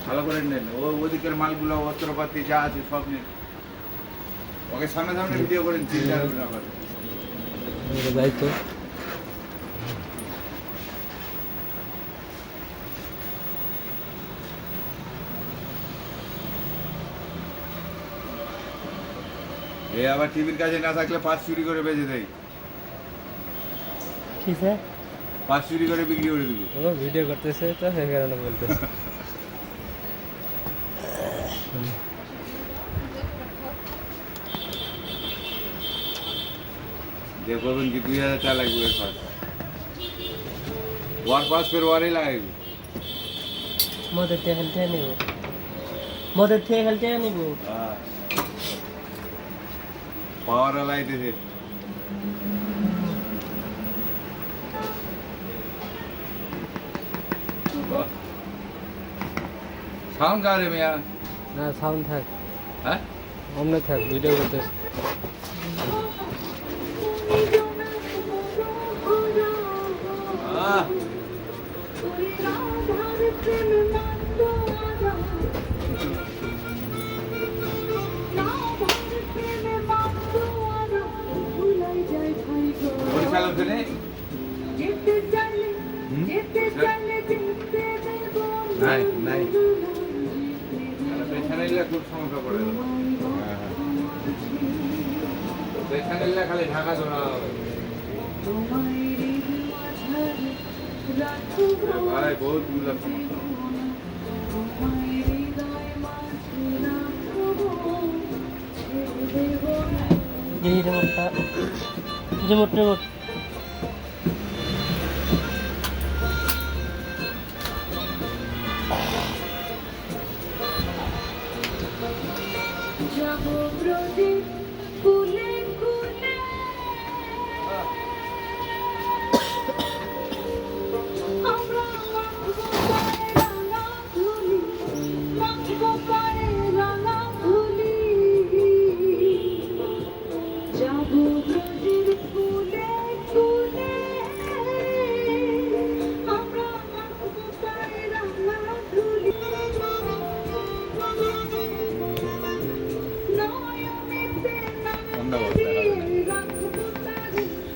ভালো করে নেন, ওদিকের মালগুলো অস্ত্রপাতি যা আছে সব নেন, ওকে সামনে সামনে ভিডিও করেন, চিন্তা করবেন আবার। দায়িত্ব এ আবার টিভির কাছে না থাকলে পাঁচ চুরি করে বেঁচে দেয়, কি স্যার? পাঁচ চুরি করে বিক্রি করে দিবি। ও ভিডিও করতেছে তো সেই কারণে বলতেছে। দিয়ে বলবেন কি 2000 টাকা লাগবে এর পাস, ওয়ার পাস ফের ওয়ারই লাগাইবি। মদের থেকে খেলতে নিব, মদের থেকে খেলতে নিব। হ্যাঁ, পাওয়ার লাইতেছে। সাউন্ড কারে মিয়া? না সাউন্ড থাক, হ্যাঁ অমনে থাক, ভিডিও করতেছে। আহ পরিচালক নেই, নাই নাই, পেছনে এলে খুব সমস্যা পড়ে গেল। পেছনে এলে খালি ঢাকা জোড়া হবে। ভাই বহুত গুলা সমস্যা। এই রিমোটটা, রিমোট রিমোট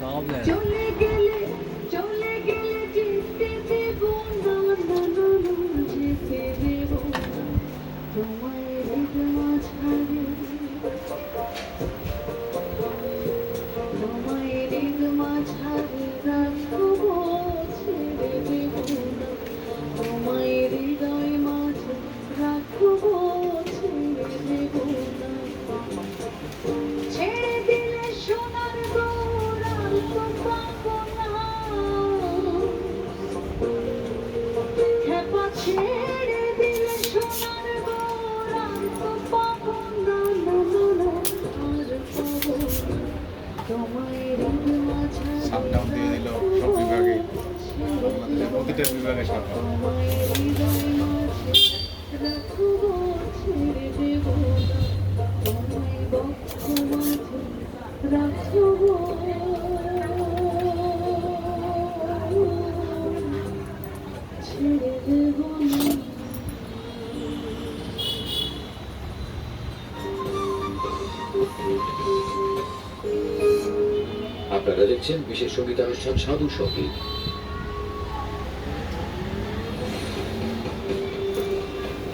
সব লেয়। সাবডাউন দিয়ে দিল সব বিভাগে, বাংলাদেশের প্রতিটা বিভাগে সাবডাউন। আপনারা দেখছেন বিশেষ সঙ্গীতানুষ্ঠান সাধু সঙ্গীত।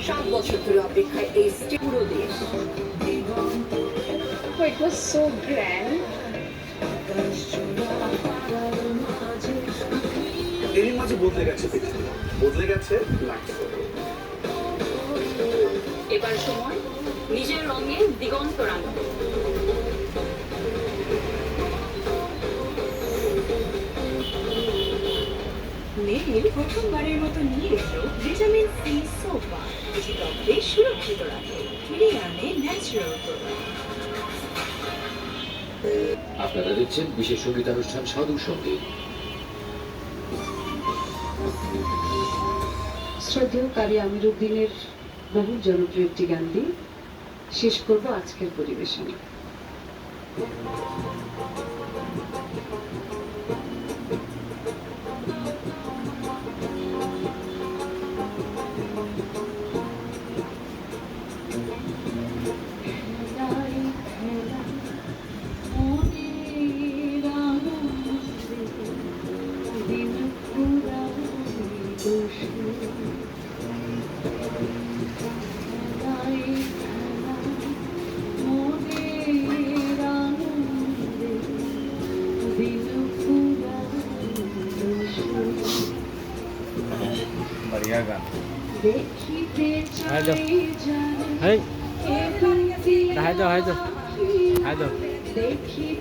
7 বছর ধরে অপেক্ষায় এই পুরো দেশ। It was so grand. এরই মাঝে বদলে গেছে পৃথিবী, বদলে গেছে লাইফ। এবার সময় নিজের রঙে দিগন্ত রাঙানো। নেইল প্রথমবারের মতো নিয়ে এলো ভিটামিন সি সোপা, যেটি ত্বককে সুরক্ষিত রাখে, ফিরিয়ে আনে ন্যাচারাল গ্লো। আপনারা দেখছেন বিশেষ সঙ্গীতানুষ্ঠান সাধু সঙ্গীত। শ্রদ্ধেয় কারি আমিরুদ্দিনের বহু জনপ্রিয় একটি গান দিয়ে শেষ করব আজকের পরিবেশনা। बढ़िया गान দেখিতে হাই দাও। চাই জানি হেই এ দুটি হাই দাও, হাই দাও, হাই দাও। দেখিতে